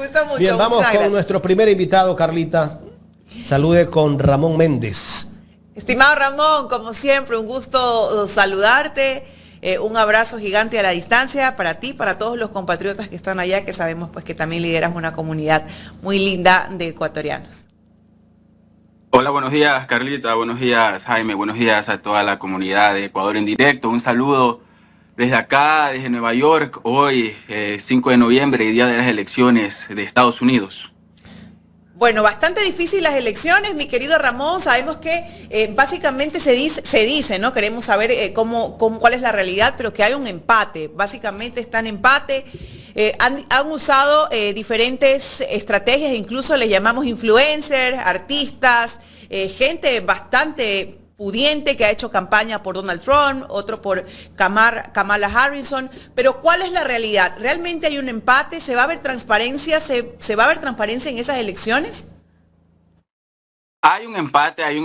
gusta mucho. Bien, vamos muchas con gracias. nuestro primer invitado, Carlita. Salude con Ramón Méndez. Estimado Ramón, como siempre, un gusto saludarte. Un abrazo gigante a la distancia para ti, para todos los compatriotas que están allá, que sabemos pues que también lideras una comunidad muy linda de ecuatorianos. Hola, buenos días Carlita, buenos días Jaime, buenos días a toda la comunidad de Ecuador en directo. Un saludo desde acá, desde Nueva York, hoy 5 de noviembre, día de las elecciones de Estados Unidos. Bueno, bastante difícil las elecciones, mi querido Ramón. Sabemos que básicamente se dice, ¿no? Queremos saber cuál es la realidad, pero que hay un empate. Básicamente está en empate. Han usado diferentes estrategias, incluso les llamamos influencers, artistas, gente bastante pudiente que ha hecho campaña por Donald Trump, otro por Kamala Harris, pero ¿cuál es la realidad? ¿Realmente hay un empate? ¿Se va a ver transparencia? ¿Se va a ver transparencia en esas elecciones? Hay un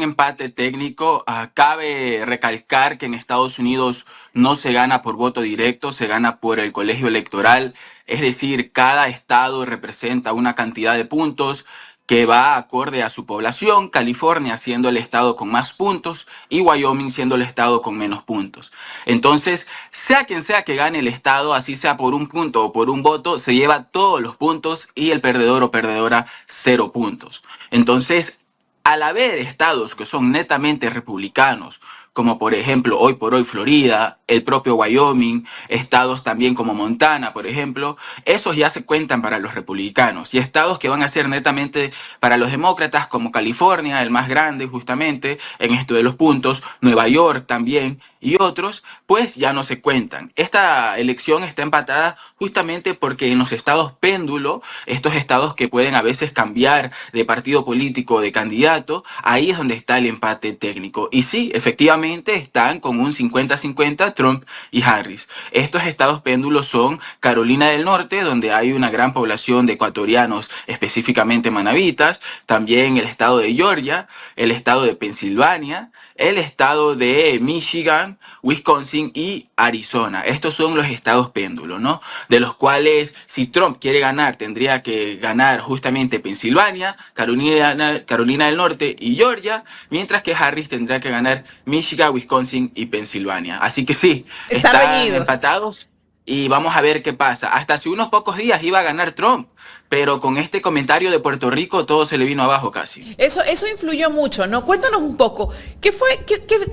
empate técnico. Cabe recalcar que en Estados Unidos no se gana por voto directo, se gana por el colegio electoral, es decir, cada estado representa una cantidad de puntos que va acorde a su población, California siendo el estado con más puntos y Wyoming siendo el estado con menos puntos. Entonces, sea quien sea que gane el estado, así sea por un punto o por un voto, se lleva todos los puntos y el perdedor o perdedora 0 puntos. Entonces, al haber estados que son netamente republicanos, como por ejemplo hoy por hoy Florida, el propio Wyoming, estados también como Montana, por ejemplo, esos ya se cuentan para los republicanos. Y estados que van a ser netamente para los demócratas, como California, el más grande justamente en esto de los puntos, Nueva York también y otros, pues ya no se cuentan. Esta elección está empatada justamente porque en los estados péndulo, estos estados que pueden a veces cambiar de partido político o de candidato, ahí es donde está el empate técnico. Y sí, efectivamente están con un 50-50 Trump y Harris. Estos estados péndulos son Carolina del Norte, donde hay una gran población de ecuatorianos, específicamente manabitas, también el estado de Georgia, el estado de Pensilvania, el estado de Michigan, Wisconsin y Arizona. Estos son los estados péndulos, ¿no? De los cuales, si Trump quiere ganar, tendría que ganar justamente Pensilvania, Carolina del Norte y Georgia, mientras que Harris tendría que ganar Michigan, Wisconsin y Pensilvania. Así que sí, están empatados. Y vamos a ver qué pasa. Hasta hace unos pocos días iba a ganar Trump, pero con este comentario de Puerto Rico todo se le vino abajo casi. Eso influyó mucho, ¿no? Cuéntanos un poco, ¿qué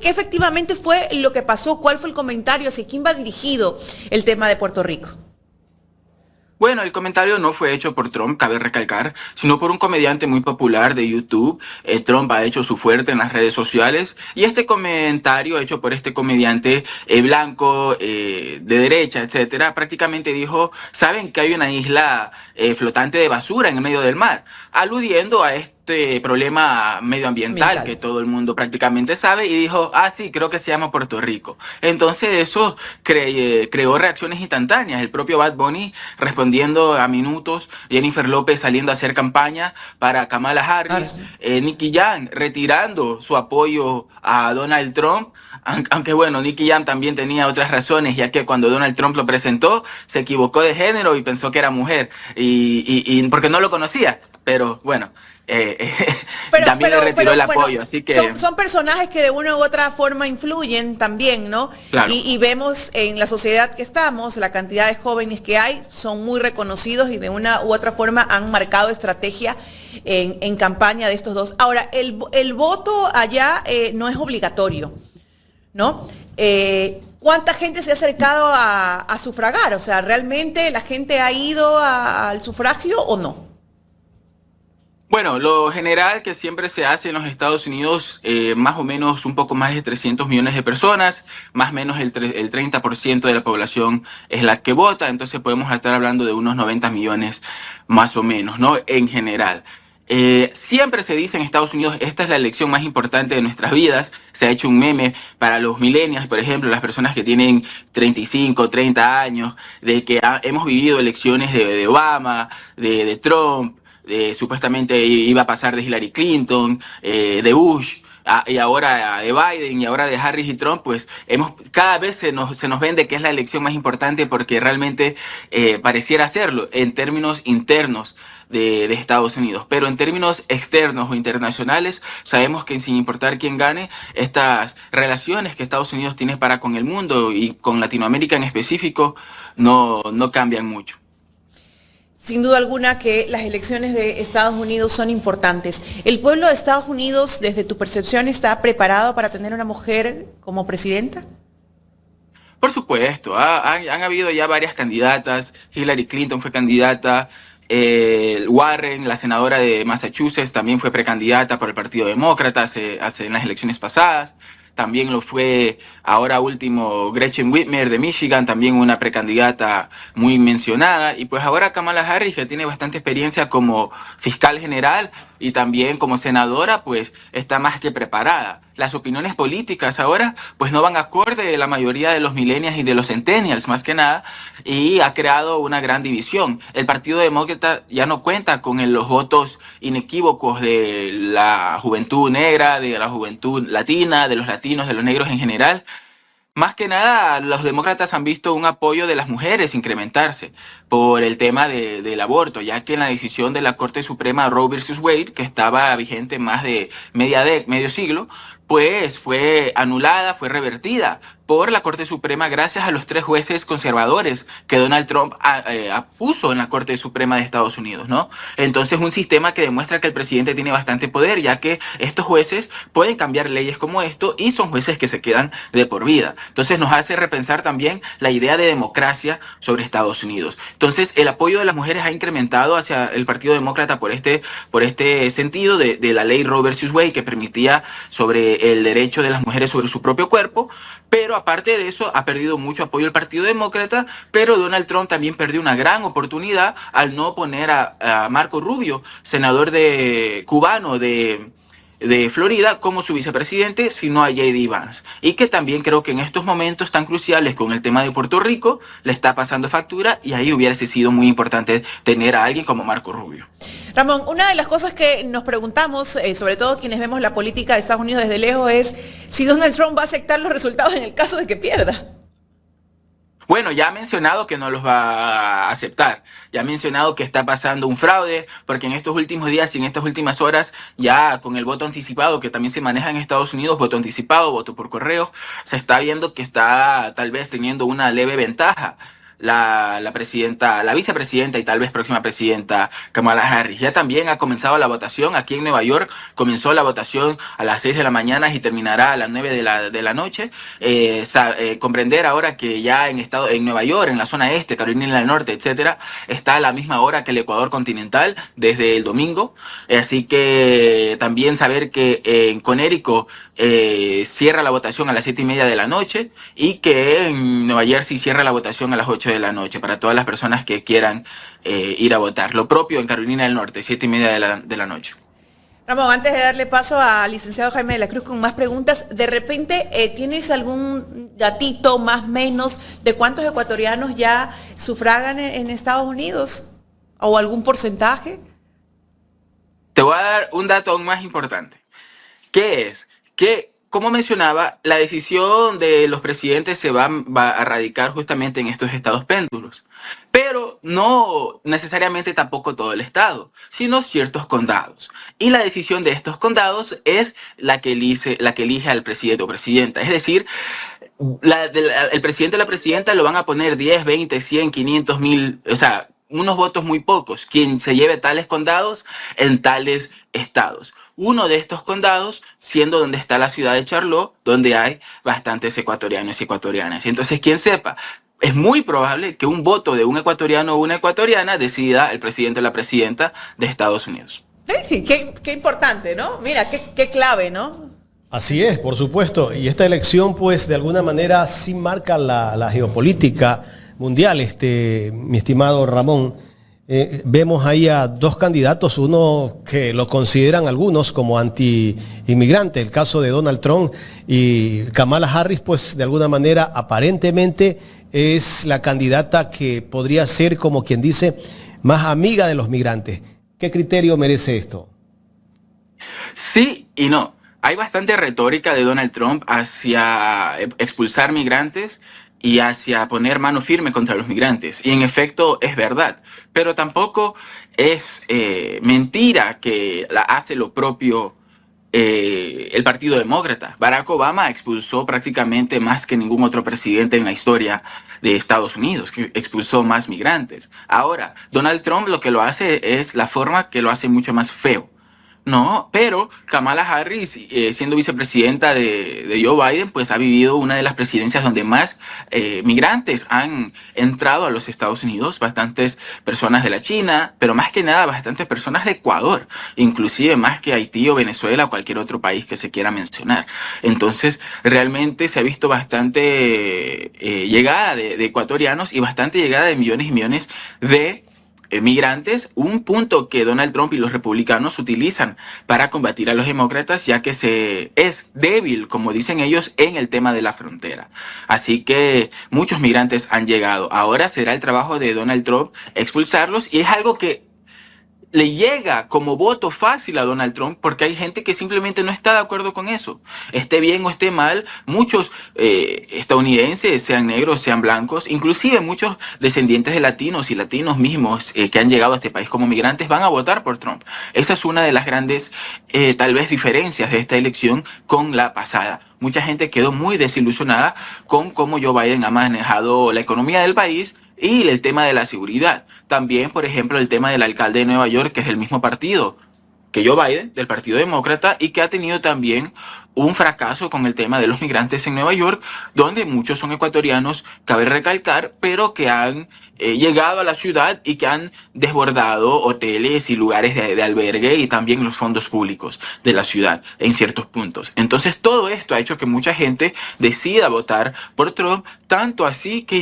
efectivamente fue lo que pasó? ¿Cuál fue el comentario? ¿Hacia quién va dirigido el tema de Puerto Rico? Bueno, el comentario no fue hecho por Trump, cabe recalcar, sino por un comediante muy popular de YouTube. Trump ha hecho su fuerte en las redes sociales y este comentario hecho por este comediante blanco, de derecha, etcétera, prácticamente dijo, ¿saben que hay una isla flotante de basura en el medio del mar? Aludiendo a este problema medioambiental que todo el mundo prácticamente sabe y dijo, sí, creo que se llama Puerto Rico. Entonces eso creó reacciones instantáneas. El propio Bad Bunny respondiendo a minutos, Jennifer López saliendo a hacer campaña para Kamala Harris, Nicky Jam retirando su apoyo a Donald Trump, aunque bueno, Nicky Jam también tenía otras razones, ya que cuando Donald Trump lo presentó, se equivocó de género y pensó que era mujer, y porque no lo conocía, pero bueno. También le retiró el apoyo, bueno, así que... Son personajes que de una u otra forma influyen también, ¿no? Claro. Y vemos en la sociedad que estamos, la cantidad de jóvenes que hay, son muy reconocidos y de una u otra forma han marcado estrategia en campaña de estos dos. Ahora, el voto allá no es obligatorio, ¿no? ¿Cuánta gente se ha acercado a sufragar? O sea, ¿realmente la gente ha ido al sufragio o no? Bueno, lo general que siempre se hace en los Estados Unidos, más o menos un poco más de 300 millones de personas, más o menos el 30% de la población es la que vota, entonces podemos estar hablando de unos 90 millones más o menos, ¿no? En general. Siempre se dice en Estados Unidos, esta es la elección más importante de nuestras vidas. Se ha hecho un meme para los millennials, por ejemplo, las personas que tienen 35, 30 años, de que hemos vivido elecciones de Obama, de Trump, supuestamente iba a pasar de Hillary Clinton, de Bush, y ahora de Biden y ahora de Harris y Trump, pues cada vez se nos vende que es la elección más importante porque realmente pareciera serlo en términos internos. de Estados Unidos. Pero en términos externos o internacionales, sabemos que sin importar quién gane, estas relaciones que Estados Unidos tiene para con el mundo y con Latinoamérica en específico no cambian mucho. Sin duda alguna que las elecciones de Estados Unidos son importantes. ¿El pueblo de Estados Unidos, desde tu percepción, está preparado para tener una mujer como presidenta? Por supuesto, han habido ya varias candidatas. Hillary Clinton fue candidata, Warren, la senadora de Massachusetts, también fue precandidata por el Partido Demócrata en las elecciones pasadas. También lo fue ahora último Gretchen Whitmer de Michigan, también una precandidata muy mencionada. Y pues ahora Kamala Harris, que tiene bastante experiencia como fiscal general y también como senadora, pues está más que preparada. Las opiniones políticas ahora pues no van acorde de la mayoría de los millennials y de los centennials más que nada, y ha creado una gran división. El Partido Demócrata ya no cuenta con los votos inequívocos de la juventud negra, de la juventud latina, de los latinos, de los negros en general. Más que nada, los demócratas han visto un apoyo de las mujeres incrementarse por el tema del aborto, ya que en la decisión de la Corte Suprema Roe versus Wade, que estaba vigente más de medio siglo, pues fue anulada, fue revertida por la Corte Suprema gracias a los 3 jueces conservadores que Donald Trump puso en la Corte Suprema de Estados Unidos, ¿no? Entonces, un sistema que demuestra que el presidente tiene bastante poder, ya que estos jueces pueden cambiar leyes como esto y son jueces que se quedan de por vida. Entonces, nos hace repensar también la idea de democracia sobre Estados Unidos. Entonces, el apoyo de las mujeres ha incrementado hacia el Partido Demócrata por este sentido de la ley Roe versus Wade, que permitía sobre el derecho de las mujeres sobre su propio cuerpo. Pero aparte de eso, ha perdido mucho apoyo el Partido Demócrata, pero Donald Trump también perdió una gran oportunidad al no poner a Marco Rubio, senador cubano de Florida, como su vicepresidente, sino a J.D. Vance. Y que también creo que en estos momentos tan cruciales con el tema de Puerto Rico, le está pasando factura, y ahí hubiese sido muy importante tener a alguien como Marco Rubio. Ramón, una de las cosas que nos preguntamos, sobre todo quienes vemos la política de Estados Unidos desde lejos, es si Donald Trump va a aceptar los resultados en el caso de que pierda. Bueno, ya ha mencionado que no los va a aceptar. Ya ha mencionado que está pasando un fraude, porque en estos últimos días y en estas últimas horas, ya con el voto anticipado, que también se maneja en Estados Unidos, voto anticipado, voto por correo, se está viendo que está tal vez teniendo una leve ventaja la vicepresidenta y tal vez próxima presidenta Kamala Harris. Ya también ha comenzado la votación aquí en Nueva York. Comenzó la votación a las 6 de la mañana y terminará a las 9 de la noche. Comprender ahora que ya en Nueva York, en la zona este, Carolina del Norte, etcétera, está a la misma hora que el Ecuador continental desde el domingo. Así que también saber que en Connecticut cierra la votación a las 7:30 de la noche, y que en Nueva Jersey cierra la votación a las 8 de la noche para todas las personas que quieran ir a votar. Lo propio en Carolina del Norte, 7:30 de la noche. Ramón, antes de darle paso al licenciado Jaime de la Cruz con más preguntas, de repente, ¿tienes algún datito más o menos de cuántos ecuatorianos ya sufragan en Estados Unidos? ¿O algún porcentaje? Te voy a dar un dato aún más importante. ¿Qué es? Que, como mencionaba, la decisión de los presidentes se va a radicar justamente en estos estados péndulos. Pero no necesariamente tampoco todo el estado, sino ciertos condados. Y la decisión de estos condados es la que elige al presidente o presidenta. Es decir, el presidente o la presidenta lo van a poner 10, 20, 100, 500, 1000, o sea, unos votos muy pocos, quien se lleve tales condados en tales estados. Uno de estos condados siendo donde está la ciudad de Charlotte, donde hay bastantes ecuatorianos y ecuatorianas. Y entonces, quien sepa, es muy probable que un voto de un ecuatoriano o una ecuatoriana decida el presidente o la presidenta de Estados Unidos. Sí, qué importante, ¿no? Mira, qué clave, ¿no? Así es, por supuesto. Y esta elección, pues, de alguna manera sí marca la geopolítica mundial, mi estimado Ramón. Vemos ahí a 2 candidatos, uno que lo consideran algunos como anti-inmigrante, el caso de Donald Trump, y Kamala Harris, pues de alguna manera aparentemente es la candidata que podría ser, como quien dice, más amiga de los migrantes. ¿Qué criterio merece esto? Sí y no. Hay bastante retórica de Donald Trump hacia expulsar migrantes y hacia poner mano firme contra los migrantes. Y en efecto es verdad. Pero tampoco es mentira que la hace lo propio el Partido Demócrata. Barack Obama expulsó prácticamente más que ningún otro presidente en la historia de Estados Unidos, que expulsó más migrantes. Ahora, Donald Trump lo que lo hace es la forma que lo hace mucho más feo. No, pero Kamala Harris, siendo vicepresidenta de Joe Biden, pues ha vivido una de las presidencias donde más migrantes han entrado a los Estados Unidos, bastantes personas de la China, pero más que nada bastantes personas de Ecuador, inclusive más que Haití o Venezuela o cualquier otro país que se quiera mencionar. Entonces, realmente se ha visto bastante llegada de ecuatorianos y bastante llegada de millones y millones de migrantes, un punto que Donald Trump y los republicanos utilizan para combatir a los demócratas, ya que se es débil, como dicen ellos, en el tema de la frontera. Así que muchos migrantes han llegado. Ahora será el trabajo de Donald Trump expulsarlos, y es algo que le llega como voto fácil a Donald Trump, porque hay gente que simplemente no está de acuerdo con eso. Esté bien o esté mal, muchos estadounidenses, sean negros, sean blancos, inclusive muchos descendientes de latinos y latinos mismos que han llegado a este país como migrantes, van a votar por Trump. Esa es una de las grandes, tal vez, diferencias de esta elección con la pasada. Mucha gente quedó muy desilusionada con cómo Joe Biden ha manejado la economía del país y el tema de la seguridad. También, por ejemplo, el tema del alcalde de Nueva York, que es del mismo partido que Joe Biden, del Partido Demócrata, y que ha tenido también un fracaso con el tema de los migrantes en Nueva York, donde muchos son ecuatorianos, cabe recalcar, pero que han llegado a la ciudad y que han desbordado hoteles y lugares de albergue y también los fondos públicos de la ciudad en ciertos puntos. Entonces, todo esto ha hecho que mucha gente decida votar por Trump, tanto así que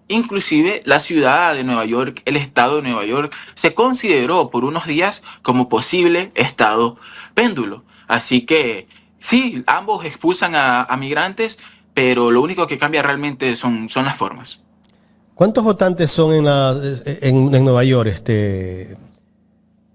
Inclusive la ciudad de Nueva York, el estado de Nueva York, se consideró por unos días como posible estado péndulo. Así que sí, ambos expulsan a migrantes, pero lo único que cambia realmente son las formas. ¿Cuántos votantes son en Nueva York,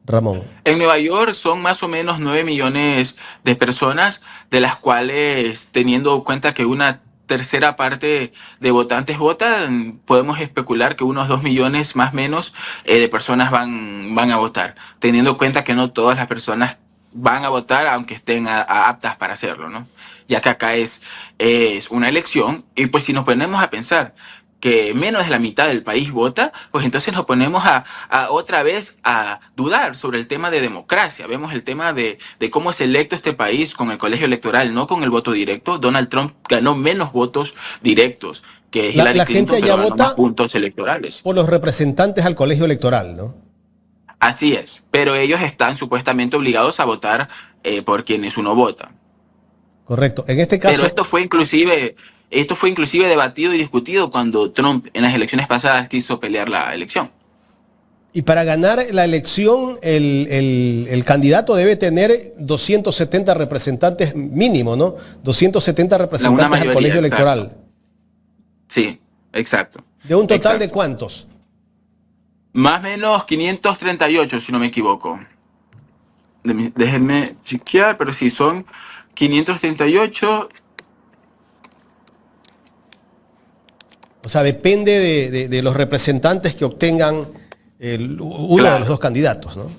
Ramón? En Nueva York son más o menos 9 millones de personas, de las cuales, teniendo en cuenta que una tercera parte de votantes votan, podemos especular que unos 2 millones más o menos de personas van a votar, teniendo en cuenta que no todas las personas van a votar aunque estén aptas para hacerlo, ¿no? Ya que acá es una elección, y pues si nos ponemos a pensar que menos de la mitad del país vota, pues entonces nos ponemos a otra vez a dudar sobre el tema de democracia. Vemos el tema de cómo es electo este país con el colegio electoral, no con el voto directo. Donald Trump ganó menos votos directos que Hillary Clinton, gente ya pero ganó vota más puntos electorales. Por los representantes al colegio electoral, ¿no? Así es, pero ellos están supuestamente obligados a votar por quienes uno vota. Correcto. En este caso... Pero esto fue inclusive debatido y discutido cuando Trump en las elecciones pasadas quiso pelear la elección. Y para ganar la elección, el candidato debe tener 270 representantes mínimo, ¿no? 270 representantes mayoría, al colegio exacto. electoral. Sí, exacto. ¿De un total exacto. de cuántos? Más o menos 538, si no me equivoco. Déjenme chequear, pero sí, son 538. O sea, depende de los representantes que obtengan uno de los dos candidatos, ¿no?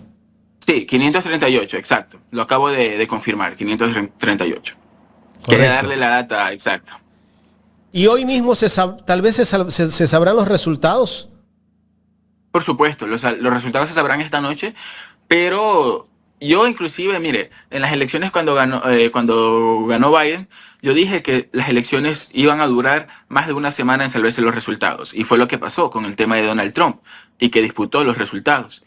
Sí, 538, exacto. Lo acabo de confirmar, 538. Correcto. Quería darle la data exacta. Y hoy mismo tal vez se sabrán los resultados. Por supuesto, los resultados se sabrán esta noche, pero yo inclusive, mire, en las elecciones cuando ganó Biden, yo dije que las elecciones iban a durar más de una semana en saberse los resultados. Y fue lo que pasó con el tema de Donald Trump, y que disputó los resultados.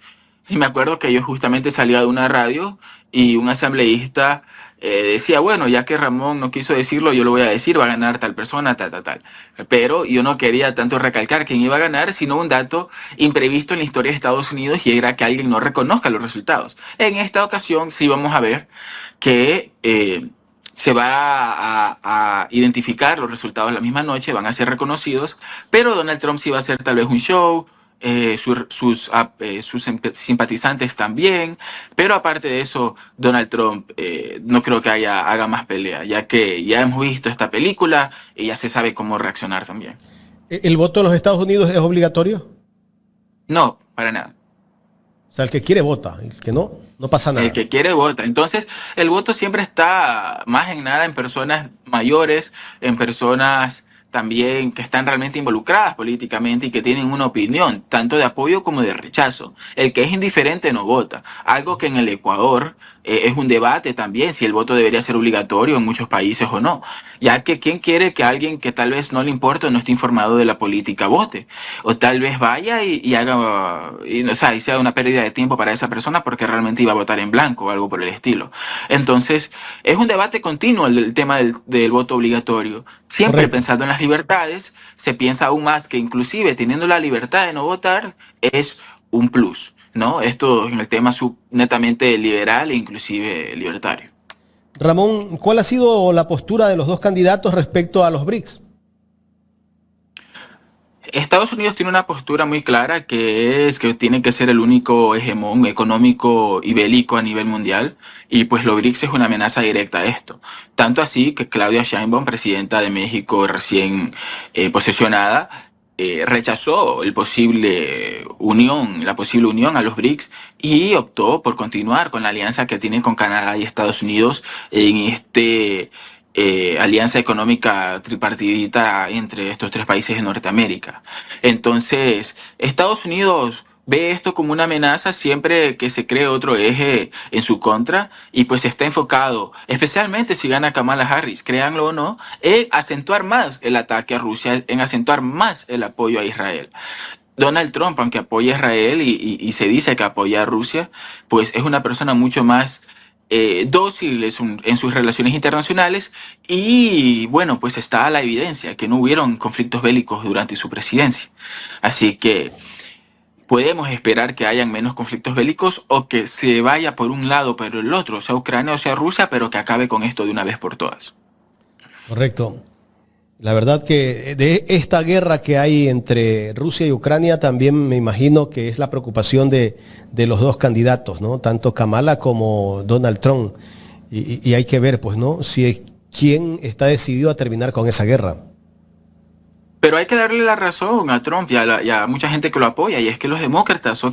Y me acuerdo que yo justamente salía de una radio y un asambleísta decía, bueno, ya que Ramón no quiso decirlo, yo lo voy a decir, va a ganar tal persona, tal. Pero yo no quería tanto recalcar quién iba a ganar, sino un dato imprevisto en la historia de Estados Unidos, y era que alguien no reconozca los resultados. En esta ocasión sí vamos a ver que se va a identificar los resultados la misma noche, van a ser reconocidos, pero Donald Trump sí va a hacer tal vez un show, sus simpatizantes también, pero aparte de eso, Donald Trump no creo que haga más pelea, ya que ya hemos visto esta película y ya se sabe cómo reaccionar también. ¿El voto en los Estados Unidos es obligatorio? No, para nada. O sea, el que quiere vota, el que no, no pasa nada. El que quiere vota. Entonces, el voto siempre está más en nada en personas mayores, en personas también que están realmente involucradas políticamente y que tienen una opinión, tanto de apoyo como de rechazo. El que es indiferente no vota. Algo que en el Ecuador es un debate también, si el voto debería ser obligatorio en muchos países o no. Ya que quién quiere que alguien que tal vez no le importa o no esté informado de la política vote. O tal vez vaya y haga, o sea, y sea una pérdida de tiempo para esa persona porque realmente iba a votar en blanco o algo por el estilo. Entonces, es un debate continuo el tema del voto obligatorio. Siempre Correcto. pensando en las libertades, se piensa aún más que inclusive teniendo la libertad de no votar es un plus, ¿no? Esto en el tema netamente liberal e inclusive libertario. Ramón, ¿cuál ha sido la postura de los dos candidatos respecto a los BRICS? Estados Unidos tiene una postura muy clara que es que tiene que ser el único hegemón económico y bélico a nivel mundial y pues los BRICS es una amenaza directa a esto. Tanto así que Claudia Sheinbaum, presidenta de México recién posesionada, rechazó la posible unión a los BRICS y optó por continuar con la alianza que tiene con Canadá y Estados Unidos en alianza económica tripartidita entre estos tres países de Norteamérica. Entonces, Estados Unidos ve esto como una amenaza siempre que se cree otro eje en su contra y pues está enfocado, especialmente si gana Kamala Harris, créanlo o no, en acentuar más el ataque a Rusia, en acentuar más el apoyo a Israel. Donald Trump, aunque apoya a Israel y se dice que apoya a Rusia, pues es una persona mucho más dócil en sus relaciones internacionales y bueno, pues está la evidencia que no hubieron conflictos bélicos durante su presidencia. Así que podemos esperar que hayan menos conflictos bélicos o que se vaya por un lado pero el otro, sea Ucrania o sea Rusia, pero que acabe con esto de una vez por todas. Correcto. La verdad que de esta guerra que hay entre Rusia y Ucrania también me imagino que es la preocupación de los dos candidatos, ¿no? Tanto Kamala como Donald Trump. Y hay que ver, pues, ¿no? Si quién está decidido a terminar con esa guerra. Pero hay que darle la razón a Trump y a mucha gente que lo apoya, y es que los demócratas son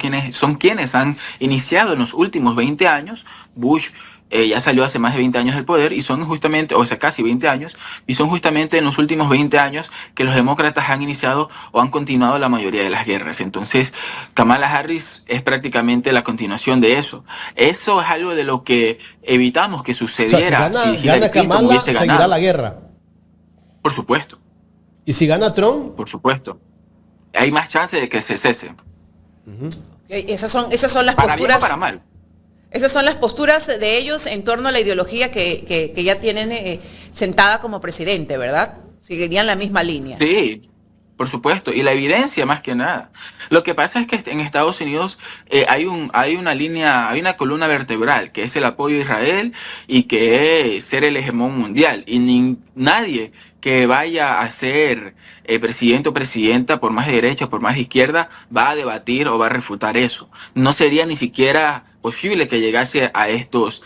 quienes han iniciado en los últimos 20 años. Bush ya salió hace más de 20 años del poder y son justamente, o sea, casi 20 años, y son justamente en los últimos 20 años que los demócratas han iniciado o han continuado la mayoría de las guerras. Entonces, Kamala Harris es prácticamente la continuación de eso. Eso es algo de lo que evitamos que sucediera. O sea, si si gana Hillary Clinton Kamala, hubiese seguirá ganado. la guerra. Por supuesto, Y si gana Trump, por supuesto. Hay más chance de que se cese. Esas son las Para bien o posturas. para mal. Esas son las posturas de ellos en torno a la ideología que ya tienen sentada como presidente, ¿verdad? Seguirían la misma línea. Sí, por supuesto. Y la evidencia más que nada. Lo que pasa es que en Estados Unidos hay una línea, hay una columna vertebral que es el apoyo a Israel y que es ser el hegemón mundial. Y nadie que vaya a ser presidente o presidenta, por más de derecha o por más de izquierda, va a debatir o va a refutar eso. No sería ni siquiera posible que llegase a estas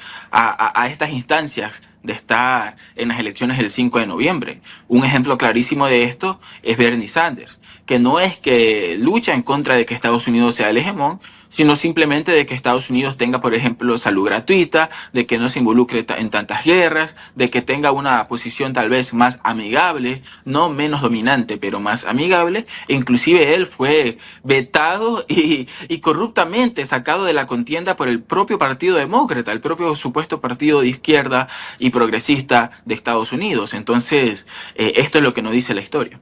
instancias de estar en las elecciones del 5 de noviembre. Un ejemplo clarísimo de esto es Bernie Sanders, que no es que lucha en contra de que Estados Unidos sea el hegemón, sino simplemente de que Estados Unidos tenga, por ejemplo, salud gratuita, de que no se involucre en tantas guerras, de que tenga una posición tal vez más amigable, no menos dominante, pero más amigable. E inclusive él fue vetado y corruptamente sacado de la contienda por el propio Partido Demócrata, el propio supuesto partido de izquierda y progresista de Estados Unidos. Entonces, esto es lo que nos dice la historia.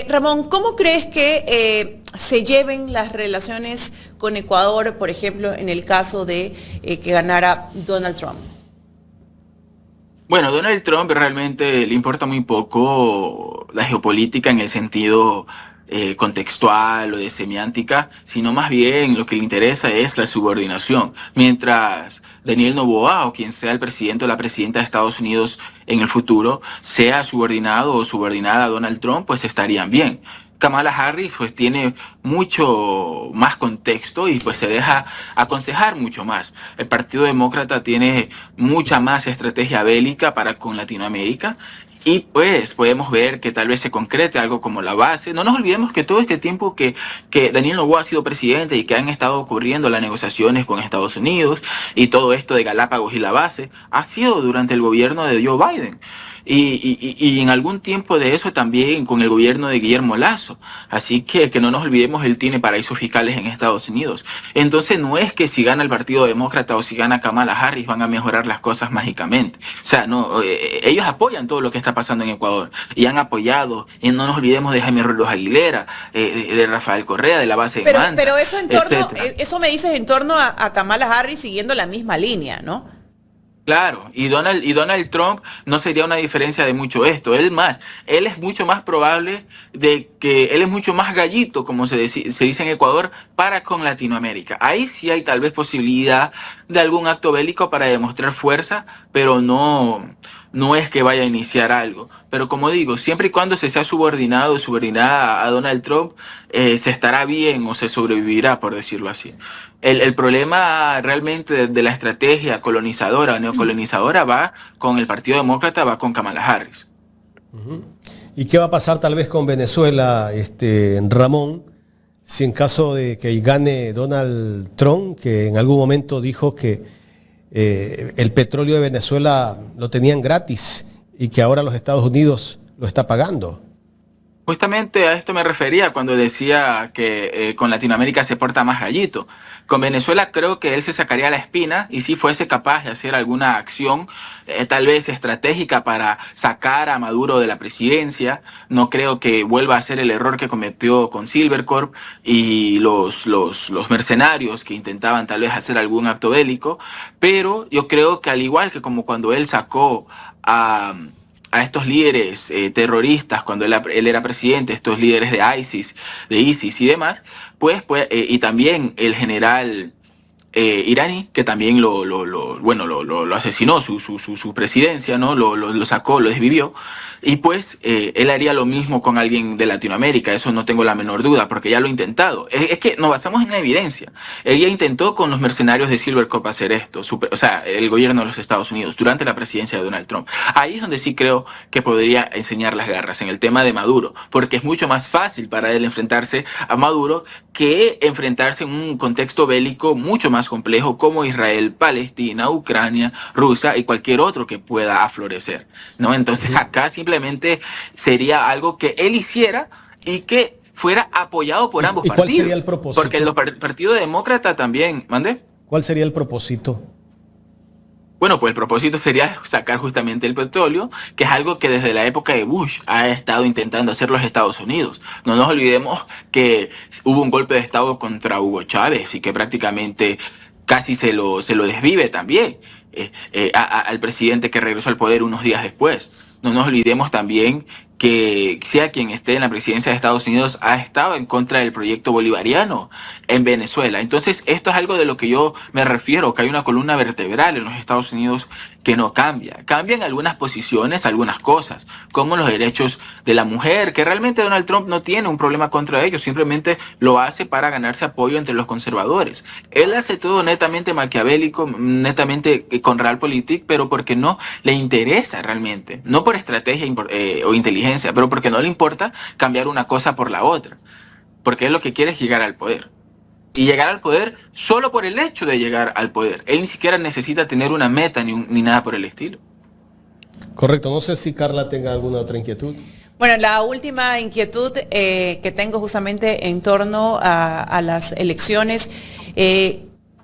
Ramón, ¿cómo crees que se lleven las relaciones con Ecuador, por ejemplo, en el caso de que ganara Donald Trump? Bueno, Donald Trump realmente le importa muy poco la geopolítica en el sentido contextual o de semiántica, sino más bien lo que le interesa es la subordinación. Mientras Daniel Noboa o quien sea el presidente o la presidenta de Estados Unidos en el futuro sea subordinado o subordinada a Donald Trump, pues estarían bien. Kamala Harris pues tiene mucho más contexto y pues se deja aconsejar mucho más. El Partido Demócrata tiene mucha más estrategia bélica para con Latinoamérica y pues podemos ver que tal vez se concrete algo como la base. No nos olvidemos que todo este tiempo que Daniel Noboa ha sido presidente y que han estado ocurriendo las negociaciones con Estados Unidos y todo esto de Galápagos y la base ha sido durante el gobierno de Joe Biden. Y en algún tiempo de eso también con el gobierno de Guillermo Lasso. Así que no nos olvidemos, él tiene paraísos fiscales en Estados Unidos. Entonces no es que si gana el Partido Demócrata o si gana Kamala Harris van a mejorar las cosas mágicamente. O sea, no, ellos apoyan todo lo que está pasando en Ecuador y han apoyado, y no nos olvidemos de Jaime Rolos Aguilera, de Rafael Correa, de la base de Manta, pero eso en torno, etcétera. eso me dices en torno a Kamala Harris siguiendo la misma línea, ¿no? Claro, y Donald Trump no sería una diferencia de mucho esto. Él es mucho más probable de que él es mucho más gallito, como se dice en Ecuador, para con Latinoamérica. Ahí sí hay tal vez posibilidad de algún acto bélico para demostrar fuerza, pero no es que vaya a iniciar algo. Pero como digo, siempre y cuando se sea subordinado o subordinada a Donald Trump, se estará bien o se sobrevivirá, por decirlo así. El problema realmente de la estrategia colonizadora, neocolonizadora, va con el Partido Demócrata, va con Kamala Harris. ¿Y qué va a pasar tal vez con Venezuela, Ramón, si en caso de que gane Donald Trump, que en algún momento dijo que el petróleo de Venezuela lo tenían gratis y que ahora los Estados Unidos lo está pagando? Justamente a esto me refería cuando decía que con Latinoamérica se porta más gallito. Con Venezuela creo que él se sacaría la espina y si fuese capaz de hacer alguna acción tal vez estratégica para sacar a Maduro de la presidencia. No creo que vuelva a hacer el error que cometió con Silvercorp y los mercenarios que intentaban tal vez hacer algún acto bélico, pero yo creo que al igual que como cuando él sacó a estos líderes terroristas cuando él era presidente, estos líderes de ISIS y demás, pues y también el general iraní, que también lo asesinó su presidencia, ¿no? Lo sacó, lo desvivió. Y pues él haría lo mismo con alguien de Latinoamérica, eso no tengo la menor duda, porque ya lo ha intentado. Es que nos basamos en la evidencia. Él ya intentó con los mercenarios de Silvercorp hacer esto, o sea, el gobierno de los Estados Unidos, durante la presidencia de Donald Trump. Ahí es donde sí creo que podría enseñar las garras, en el tema de Maduro, porque es mucho más fácil para él enfrentarse a Maduro que enfrentarse en un contexto bélico mucho más complejo como Israel, Palestina, Ucrania, Rusia y cualquier otro que pueda aflorecer, ¿no? Entonces acá simplemente sería algo que él hiciera y que fuera apoyado por ambos partidos. ¿Cuál sería el propósito? Porque el Partido Demócrata también, ¿mande? ¿Cuál sería el propósito? Bueno, pues el propósito sería sacar justamente el petróleo, que es algo que desde la época de Bush ha estado intentando hacer los Estados Unidos. No nos olvidemos que hubo un golpe de Estado contra Hugo Chávez y que prácticamente casi se lo desvive también al presidente que regresó al poder unos días después. No nos olvidemos también que sea quien esté en la presidencia de Estados Unidos ha estado en contra del proyecto bolivariano en Venezuela. Entonces esto es algo de lo que yo me refiero, que hay una columna vertebral en los Estados Unidos que no cambia. Cambian algunas posiciones, algunas cosas, como los derechos de la mujer, que realmente Donald Trump no tiene un problema contra ellos, simplemente lo hace para ganarse apoyo entre los conservadores. Él hace todo netamente maquiavélico, netamente con realpolitik, pero porque no le interesa realmente, no por estrategia o inteligencia, pero porque no le importa cambiar una cosa por la otra, porque él lo que quiere es llegar al poder. Y llegar al poder solo por el hecho de llegar al poder. Él ni siquiera necesita tener una meta ni nada por el estilo. Correcto. No sé si Carla tenga alguna otra inquietud. Bueno, la última inquietud que tengo justamente en torno a las elecciones,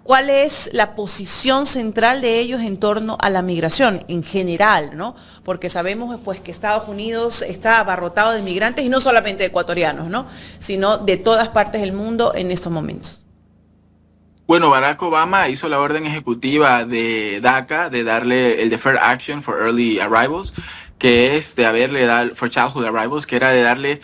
¿cuál es la posición central de ellos en torno a la migración en general, ¿no? Porque sabemos pues que Estados Unidos está abarrotado de migrantes y no solamente de ecuatorianos, ¿no? Sino de todas partes del mundo en estos momentos. Bueno, Barack Obama hizo la orden ejecutiva de DACA, de darle el Deferred Action for Early Arrivals, que es de haberle dado, for Childhood Arrivals, que era de darle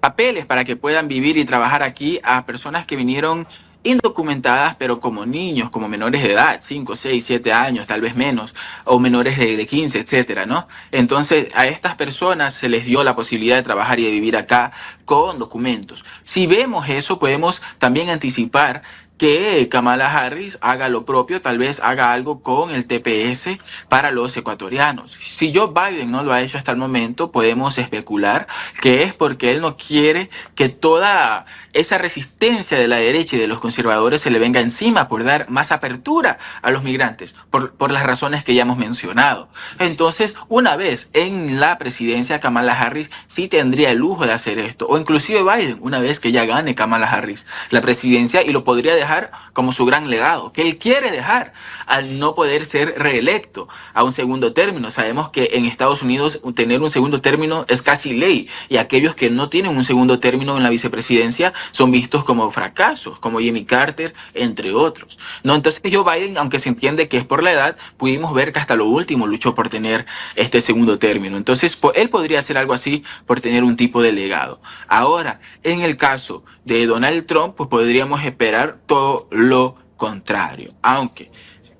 papeles para que puedan vivir y trabajar aquí a personas que vinieron indocumentadas, pero como niños, como menores de edad, 5, 6, 7 años, tal vez menos, o menores de 15, etcétera, ¿no? Entonces, a estas personas se les dio la posibilidad de trabajar y de vivir acá con documentos. Si vemos eso, podemos también anticipar que Kamala Harris haga lo propio, tal vez haga algo con el TPS para los ecuatorianos. Si Joe Biden no lo ha hecho hasta el momento, podemos especular que es porque él no quiere que toda esa resistencia de la derecha y de los conservadores se le venga encima por dar más apertura a los migrantes, por las razones que ya hemos mencionado. Entonces, una vez en la presidencia, Kamala Harris sí tendría el lujo de hacer esto, o inclusive Biden, una vez que ya gane Kamala Harris la presidencia, y lo podría dejar como su gran legado, que él quiere dejar al no poder ser reelecto a un segundo término. Sabemos que en Estados Unidos tener un segundo término es casi ley, y aquellos que no tienen un segundo término en la vicepresidencia son vistos como fracasos, como Jimmy Carter, entre otros, ¿no? Entonces Joe Biden, aunque se entiende que es por la edad, pudimos ver que hasta lo último luchó por tener este segundo término. Entonces él podría hacer algo así por tener un tipo de legado. Ahora, en el caso de Donald Trump, pues podríamos esperar todo lo contrario, aunque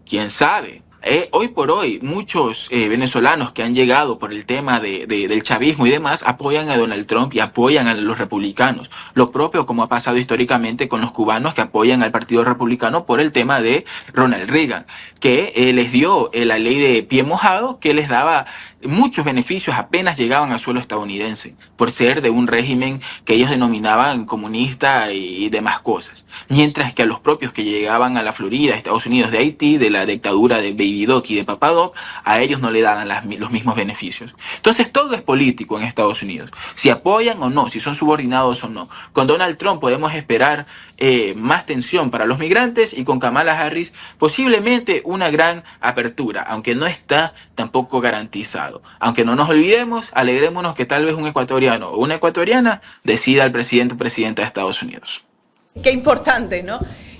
quién sabe. Hoy por hoy muchos venezolanos que han llegado por el tema del chavismo y demás apoyan a Donald Trump y apoyan a los republicanos. Lo propio como ha pasado históricamente con los cubanos que apoyan al Partido Republicano por el tema de Ronald Reagan, que les dio la ley de pie mojado, que les daba muchos beneficios apenas llegaban al suelo estadounidense, por ser de un régimen que ellos denominaban comunista y demás cosas. Mientras que a los propios que llegaban a la Florida, Estados Unidos, de Haití, de la dictadura de Baby Doc y de Papa Doc, a ellos no le daban los mismos beneficios. Entonces todo es político en Estados Unidos, si apoyan o no, si son subordinados o no. Con Donald Trump podemos esperar más tensión para los migrantes, y con Kamala Harris posiblemente una gran apertura, aunque no está tampoco garantizado. Aunque no nos olvidemos, alegrémonos que tal vez un ecuatoriano o una ecuatoriana decida al presidente o presidenta de Estados Unidos. Qué importante, ¿no?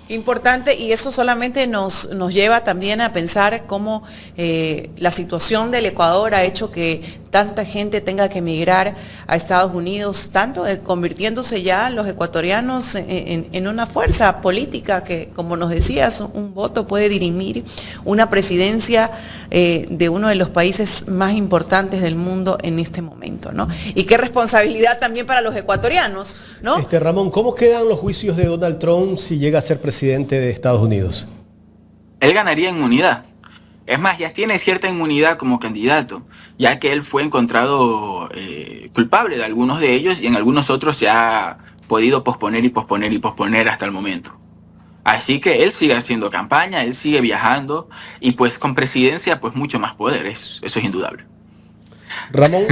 Qué importante, y eso solamente nos lleva también a pensar cómo la situación del Ecuador ha hecho que tanta gente tenga que emigrar a Estados Unidos, tanto convirtiéndose ya los ecuatorianos en una fuerza política que, como nos decías, un voto puede dirimir una presidencia de uno de los países más importantes del mundo en este momento, ¿no? Y qué responsabilidad también para los ecuatorianos, ¿no? Ramón, ¿cómo quedan los juicios de Donald Trump si llega a ser presidente de Estados Unidos? Él ganaría inmunidad. Es más, ya tiene cierta inmunidad como candidato, ya que él fue encontrado culpable de algunos de ellos, y en algunos otros se ha podido posponer y posponer y posponer hasta el momento. Así que él sigue haciendo campaña, él sigue viajando, y pues con presidencia pues mucho más poder, eso es indudable. Ramón,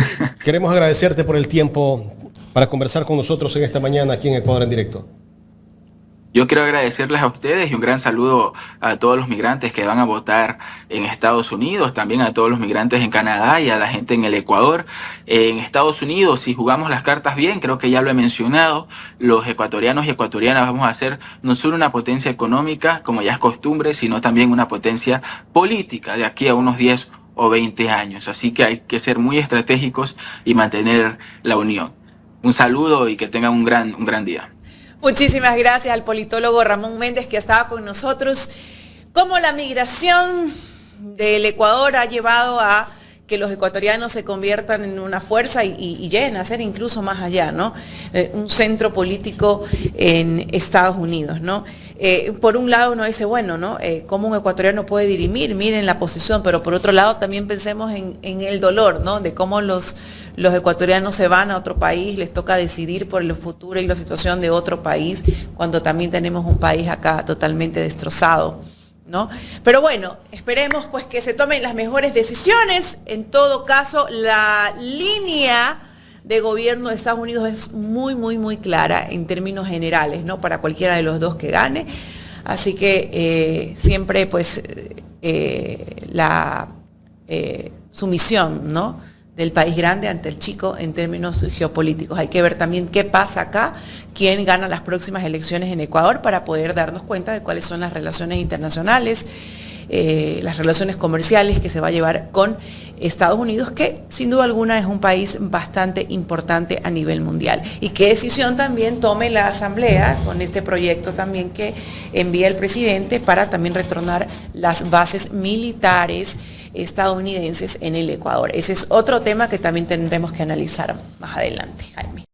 queremos agradecerte por el tiempo para conversar con nosotros en esta mañana aquí en Ecuador en Directo. Yo quiero agradecerles a ustedes y un gran saludo a todos los migrantes que van a votar en Estados Unidos, también a todos los migrantes en Canadá y a la gente en el Ecuador. En Estados Unidos, si jugamos las cartas bien, creo que ya lo he mencionado, los ecuatorianos y ecuatorianas vamos a ser no solo una potencia económica, como ya es costumbre, sino también una potencia política de aquí a unos 10 o 20 años. Así que hay que ser muy estratégicos y mantener la unión. Un saludo y que tengan un gran día. Muchísimas gracias al politólogo Ramón Méndez, que estaba con nosotros. Cómo la migración del Ecuador ha llevado a que los ecuatorianos se conviertan en una fuerza y lleguen a ser incluso más allá, ¿no? Un centro político en Estados Unidos, ¿no? Por un lado uno dice, bueno, ¿no? ¿Cómo un ecuatoriano puede dirimir? Miren la posición, pero por otro lado también pensemos en el dolor, ¿no? De cómo los ecuatorianos se van a otro país, les toca decidir por el futuro y la situación de otro país, cuando también tenemos un país acá totalmente destrozado, ¿no? Pero bueno, esperemos pues que se tomen las mejores decisiones. En todo caso, la línea de gobierno de Estados Unidos es muy clara en términos generales, ¿no? Para cualquiera de los dos que gane. Así que siempre pues la sumisión, ¿no?, del país grande ante el chico en términos geopolíticos. Hay que ver también qué pasa acá, quién gana las próximas elecciones en Ecuador, para poder darnos cuenta de cuáles son las relaciones internacionales las relaciones comerciales que se va a llevar con Estados Unidos, que sin duda alguna es un país bastante importante a nivel mundial. Y qué decisión también tome la Asamblea con este proyecto también que envía el presidente para también retornar las bases militares estadounidenses en el Ecuador. Ese es otro tema que también tendremos que analizar más adelante, Jaime.